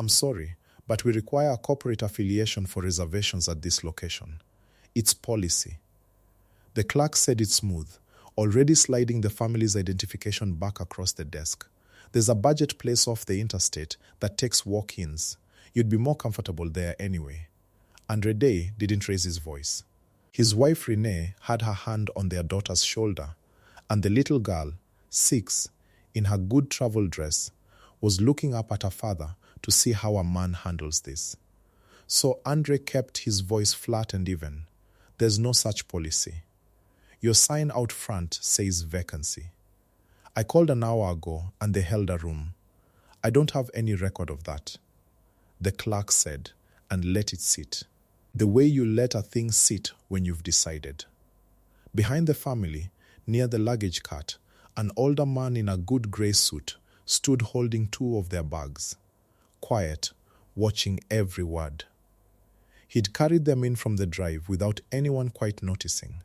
I'm sorry, but we require a corporate affiliation for reservations at this location. It's policy. The clerk said it smooth, already sliding the family's identification back across the desk. There's a budget place off the interstate that takes walk-ins. You'd be more comfortable there anyway. Andre Day didn't raise his voice. His wife Renee had her hand on their daughter's shoulder, and the little girl, 6, in her good travel dress, was looking up at her father to see how a man handles this. So Andre kept his voice flat and even. There's no such policy. Your sign out front says vacancy. I called an hour ago and they held a room. I don't have any record of that. The clerk said, and let it sit. The way you let a thing sit when you've decided. Behind the family, near the luggage cart, an older man in a good grey suit stood holding 2 of their bags, quiet, watching every word. He'd carried them in from the drive without anyone quite noticing,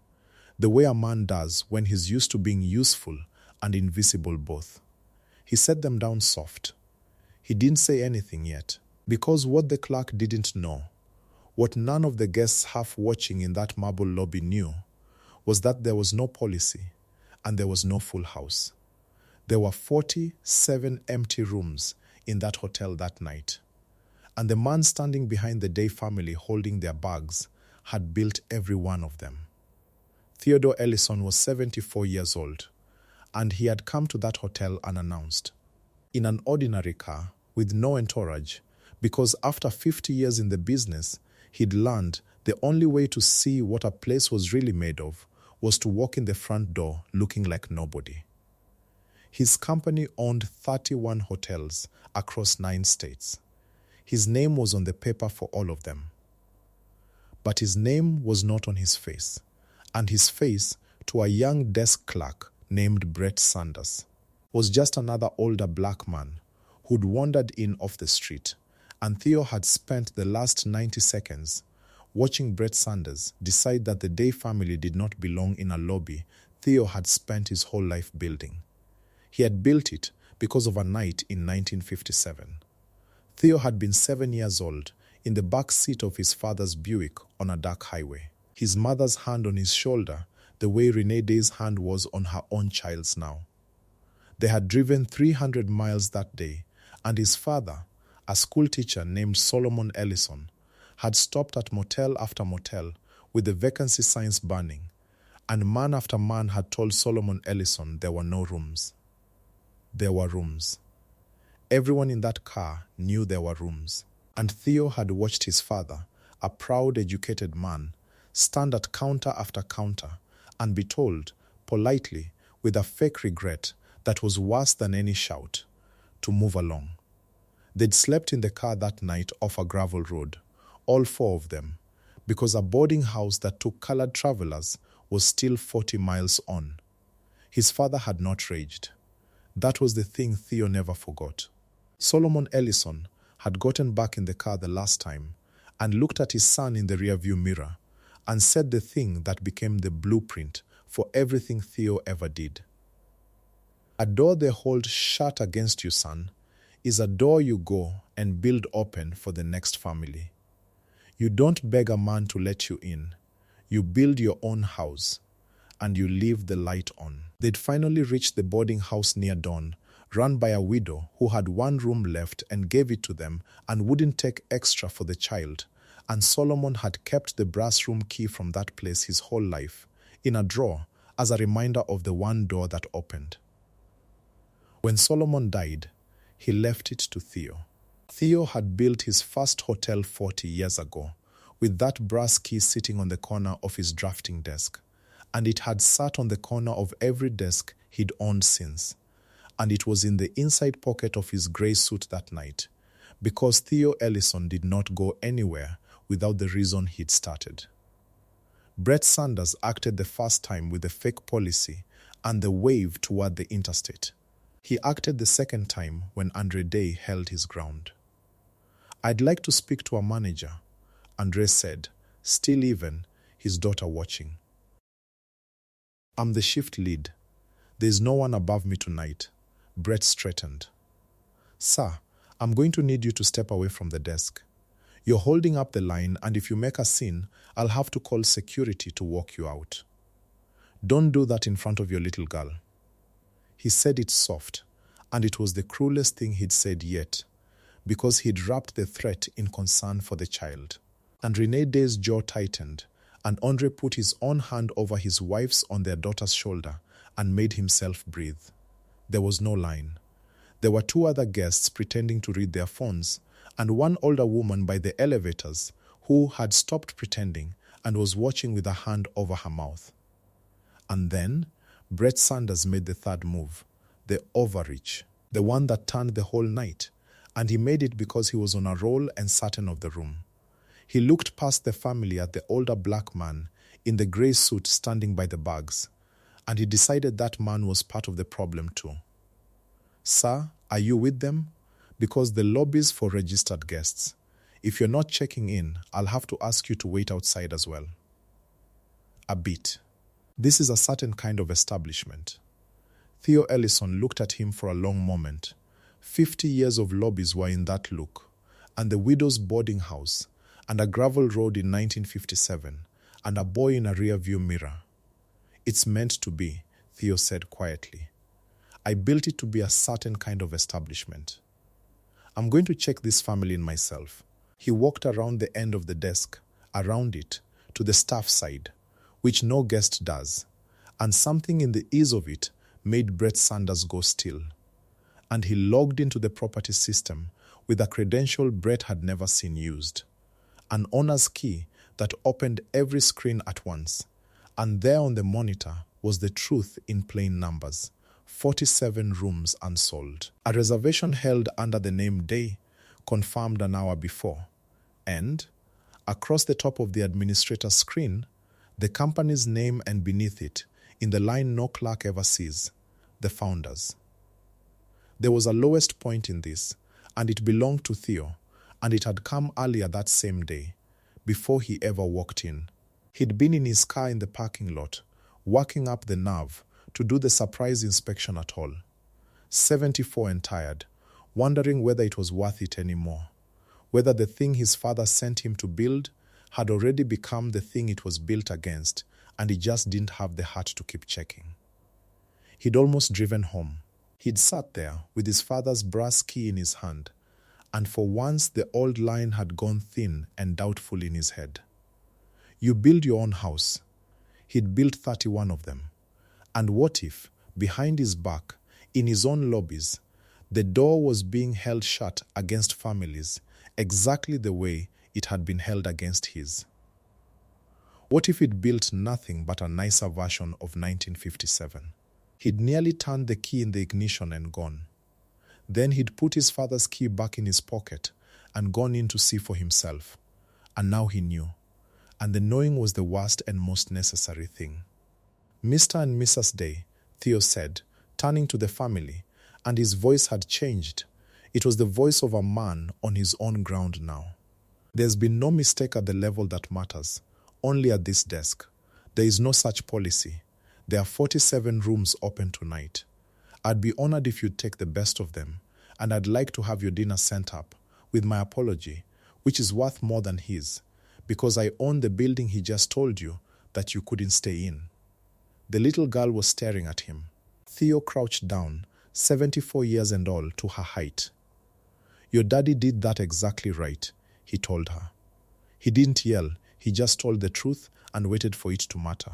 the way a man does when he's used to being useful and invisible both. He set them down soft. He didn't say anything yet, because what the clerk didn't know, what none of the guests half watching in that marble lobby knew, was that there was no policy and there was no full house. There were 47 empty rooms in that hotel that night, and the man standing behind the Day family holding their bags had built every one of them. Theo Ellison was 74 years old, and he had come to that hotel unannounced, in an ordinary car with no entourage, because after 50 years in the business, he'd learned the only way to see what a place was really made of was to walk in the front door looking like nobody. His company owned 31 hotels across 9 states. His name was on the paper for all of them. But his name was not on his face, and his face, to a young desk clerk named Brett Sanders, was just another older black man who'd wandered in off the street, and Theo had spent the last 90 seconds watching Brett Sanders decide that the Day family did not belong in a lobby Theo had spent his whole life building. He had built it because of a night in 1957. Theo had been 7 years old in the back seat of his father's Buick on a dark highway, his mother's hand on his shoulder the way Renee Day's hand was on her own child's now. They had driven 300 miles that day, and his father, a school teacher named Solomon Ellison, had stopped at motel after motel with the vacancy signs burning, and man after man had told Solomon Ellison there were no rooms. There were rooms. Everyone in that car knew there were rooms, and Theo had watched his father, a proud, educated man, stand at counter after counter and be told, politely, with a fake regret that was worse than any shout, to move along. They'd slept in the car that night off a gravel road, all 4 of them, because a boarding house that took colored travelers was still 40 miles on. His father had not raged. That was the thing Theo never forgot. Solomon Ellison had gotten back in the car the last time and looked at his son in the rearview mirror and said the thing that became the blueprint for everything Theo ever did. A door they hold shut against you, son, is a door you go and build open for the next family. You don't beg a man to let you in. You build your own house, and you leave the light on. They'd finally reached the boarding house near dawn, run by a widow who had 1 room left and gave it to them and wouldn't take extra for the child, and Solomon had kept the brass room key from that place his whole life, in a drawer, as a reminder of the one door that opened. When Solomon died, he left it to Theo. Theo had built his first hotel 40 years ago, with that brass key sitting on the corner of his drafting desk, and it had sat on the corner of every desk he'd owned since, and it was in the inside pocket of his grey suit that night, because Theo Ellison did not go anywhere without the reason he'd started. Brett Sanders acted the first time with the fake policy and the wave toward the interstate. He acted the second time when Andre Day held his ground. "I'd like to speak to a manager," Andre said, still even, his daughter watching. "I'm the shift lead. There's no one above me tonight," Brett straightened. "Sir, I'm going to need you to step away from the desk. You're holding up the line, and if you make a scene, I'll have to call security to walk you out. Don't do that in front of your little girl. He said it soft, and it was the cruelest thing he'd said yet, because he'd wrapped the threat in concern for the child. And Renee Day's jaw tightened, and Andre put his own hand over his wife's on their daughter's shoulder and made himself breathe. There was no line. There were two other guests pretending to read their phones, and one older woman by the elevators who had stopped pretending and was watching with a hand over her mouth. And then Brett Sanders made the third move, the overreach, the one that turned the whole night, and he made it because he was on a roll and certain of the room. He looked past the family at the older black man in the grey suit standing by the bags, and he decided that man was part of the problem too. Sir, are you with them? Because the lobby's for registered guests. If you're not checking in, I'll have to ask you to wait outside as well. A bit. This is a certain kind of establishment. Theo Ellison looked at him for a long moment. 50 years of lobbies were in that look, and the widow's boarding house, and a gravel road in 1957, and a boy in a rear-view mirror. It's meant to be, Theo said quietly. I built it to be a certain kind of establishment. I'm going to check this family in myself. He walked around the end of the desk, around it, to the staff side, which no guest does, and something in the ease of it made Brett Sanders go still. And he logged into the property system with a credential Brett had never seen used. An owner's key that opened every screen at once, and there on the monitor was the truth in plain numbers. 47 rooms unsold. A reservation held under the name Day, confirmed an hour before. And, across the top of the administrator's screen, the company's name and beneath it, in the line no clerk ever sees, the founders. There was a lowest point in this, and it belonged to Theo, and it had come earlier that same day, before he ever walked in. He'd been in his car in the parking lot, working up the nerve to do the surprise inspection at all. 74 and tired, wondering whether it was worth it anymore, whether the thing his father sent him to build had already become the thing it was built against, and he just didn't have the heart to keep checking. He'd almost driven home. He'd sat there with his father's brass key in his hand, and for once the old line had gone thin and doubtful in his head. You build your own house. He'd built 31 of them. And what if, behind his back, in his own lobbies, the door was being held shut against families exactly the way it had been held against his? What if it built nothing but a nicer version of 1957? He'd nearly turned the key in the ignition and gone. Then he'd put his father's key back in his pocket and gone in to see for himself. And now he knew. And the knowing was the worst and most necessary thing. Mr. and Mrs. Day, Theo said, turning to the family, and his voice had changed. It was the voice of a man on his own ground now. There's been no mistake at the level that matters, only at this desk. There is no such policy. There are 47 rooms open tonight. I'd be honored if you'd take the best of them, and I'd like to have your dinner sent up, with my apology, which is worth more than his, because I own the building he just told you that you couldn't stay in. The little girl was staring at him. Theo crouched down, 74 years and all, to her height. Your daddy did that exactly right, he told her. He didn't yell, he just told the truth and waited for it to matter.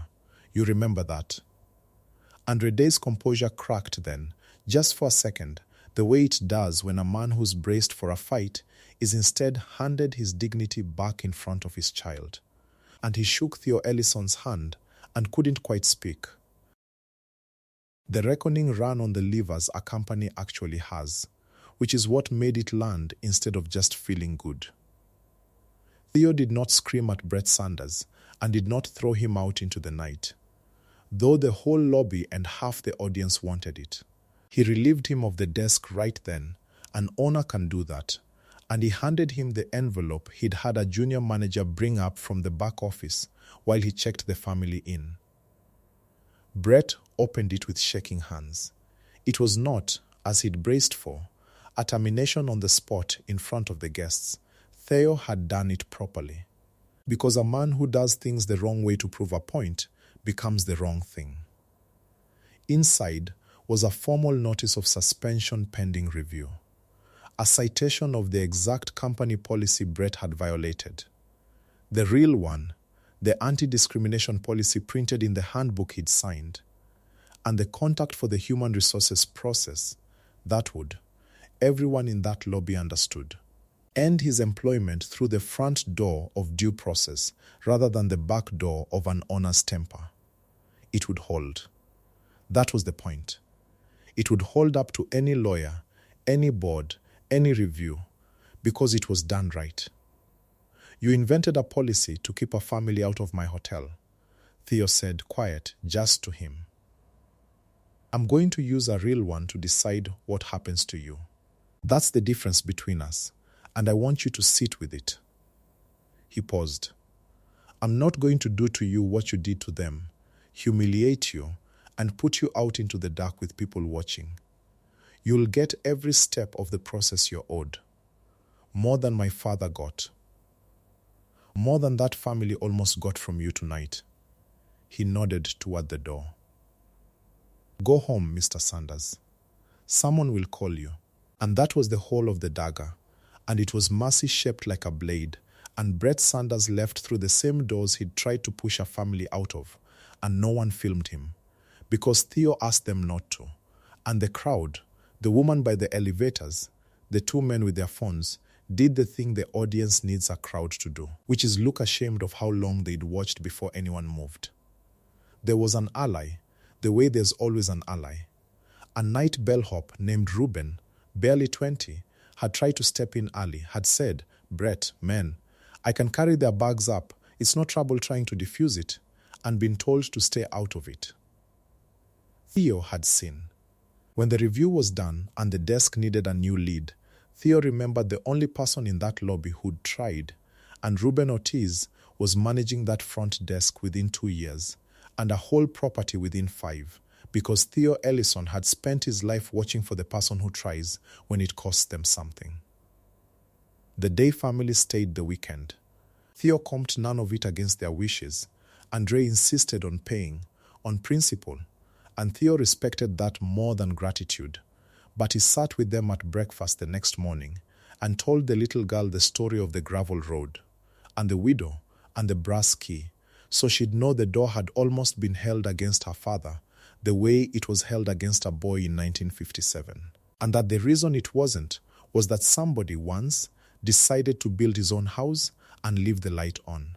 You remember that. Andre Day's composure cracked then, just for a second, the way it does when a man who's braced for a fight is instead handed his dignity back in front of his child. And he shook Theo Ellison's hand and couldn't quite speak. The reckoning ran on the levers a company actually has, which is what made it land instead of just feeling good. Theo did not scream at Brett Sanders and did not throw him out into the night, though the whole lobby and half the audience wanted it. He relieved him of the desk right then. An owner can do that. And he handed him the envelope he'd had a junior manager bring up from the back office while he checked the family in. Brett opened it with shaking hands. It was not, as he'd braced for, A termination on the spot in front of the guests. Theo had done it properly. Because a man who does things the wrong way to prove a point becomes the wrong thing. Inside was a formal notice of suspension pending review. A citation of the exact company policy Brett had violated. The real one, the anti-discrimination policy printed in the handbook he'd signed, and the contact for the human resources process that would, everyone in that lobby understood, end his employment through the front door of due process rather than the back door of an owner's temper. It would hold. That was the point. It would hold up to any lawyer, any board, any review, because it was done right. You invented a policy to keep a family out of my hotel, Theo said, quiet, just to him. I'm going to use a real one to decide what happens to you. That's the difference between us, and I want you to sit with it. He paused. I'm not going to do to you what you did to them, humiliate you, and put you out into the dark with people watching. You'll get every step of the process you're owed. More than my father got. More than that family almost got from you tonight. He nodded toward the door. Go home, Mr. Sanders. Someone will call you. And that was the whole of the dagger, and it was mercy-shaped like a blade, and Brett Sanders left through the same doors he'd tried to push a family out of, and no one filmed him, because Theo asked them not to. And the crowd, the woman by the elevators, the two men with their phones, did the thing the audience needs a crowd to do, which is look ashamed of how long they'd watched before anyone moved. There was an ally, the way there's always an ally. A night bellhop named Ruben, barely 20, had tried to step in early, had said, Brett, man, I can carry their bags up, it's no trouble trying to defuse it, and been told to stay out of it. Theo had seen. When the review was done and the desk needed a new lead, Theo remembered the only person in that lobby who'd tried, and Ruben Ortiz was managing that front desk within 2 years, and a whole property within 5, because Theo Ellison had spent his life watching for the person who tries when it costs them something. The Day family stayed the weekend. Theo comped none of it against their wishes. Andre insisted on paying, on principle, and Theo respected that more than gratitude. But he sat with them at breakfast the next morning and told the little girl the story of the gravel road, and the widow, and the brass key, so she'd know the door had almost been held against her father the way it was held against a boy in 1957, and that the reason it wasn't was that somebody once decided to build his own house and leave the light on.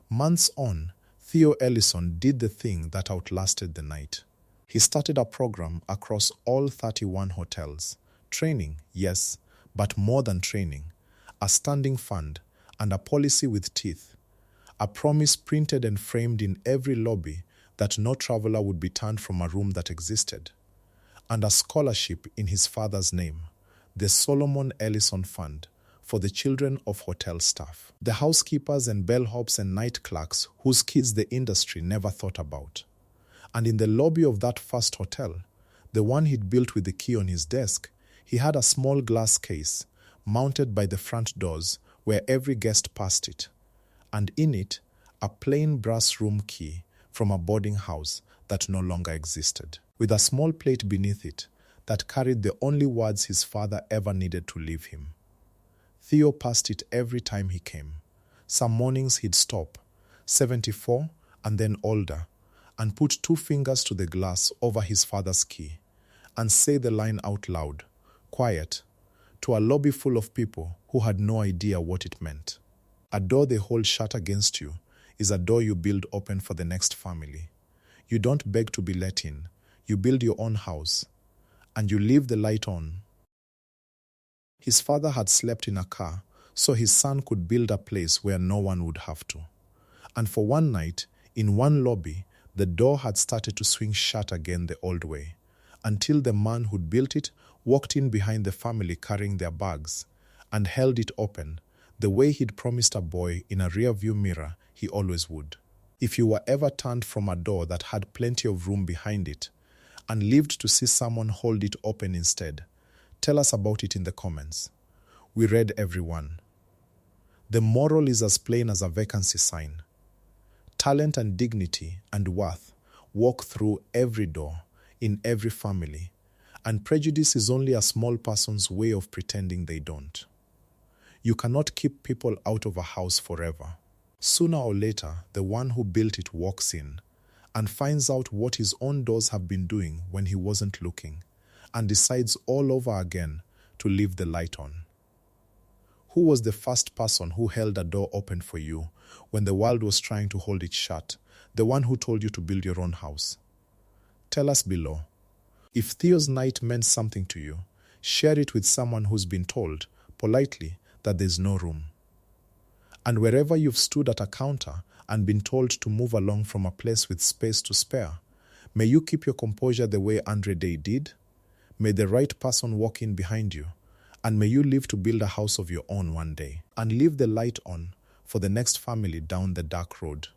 Months on, Theo Ellison did the thing that outlasted the night. He started a program across all 31 hotels. Training, yes, but more than training. A standing fund and a policy with teeth. A promise printed and framed in every lobby that no traveler would be turned from a room that existed. And a scholarship in his father's name, the Solomon Ellison Fund, for the children of hotel staff. The housekeepers and bellhops and night clerks whose kids the industry never thought about. And in the lobby of that first hotel, the one he'd built with the key on his desk, he had a small glass case mounted by the front doors where every guest passed it, and in it, a plain brass room key from a boarding house that no longer existed, with a small plate beneath it that carried the only words his father ever needed to leave him. Theo passed it every time he came. Some mornings he'd stop, 74 and then older, and put 2 fingers to the glass over his father's key, and say the line out loud, quiet, to a lobby full of people who had no idea what it meant. A door they hold shut against you is a door you build open for the next family. You don't beg to be let in. You build your own house, and you leave the light on. His father had slept in a car, so his son could build a place where no one would have to. And for one night, in one lobby, the door had started to swing shut again the old way, until the man who'd built it walked in behind the family carrying their bags, and held it open, the way he'd promised a boy in a rear-view mirror he always would. If you were ever turned from a door that had plenty of room behind it, and lived to see someone hold it open instead, Tell us about it in the comments. We read every one. The moral is as plain as a vacancy sign. Talent and dignity and worth walk through every door, in every family, and prejudice is only a small person's way of pretending they don't. You cannot keep people out of a house forever. Sooner or later, the one who built it walks in and finds out what his own doors have been doing when he wasn't looking, and decides all over again to leave the light on. Who was the first person who held a door open for you when the world was trying to hold it shut? The one who told you to build your own house? Tell us below. If Theo's night meant something to you, share it with someone who's been told, politely, that there's no room. And wherever you've stood at a counter and been told to move along from a place with space to spare, may you keep your composure the way Andre Day did. May the right person walk in behind you, and may you live to build a house of your own one day, and leave the light on for the next family down the dark road.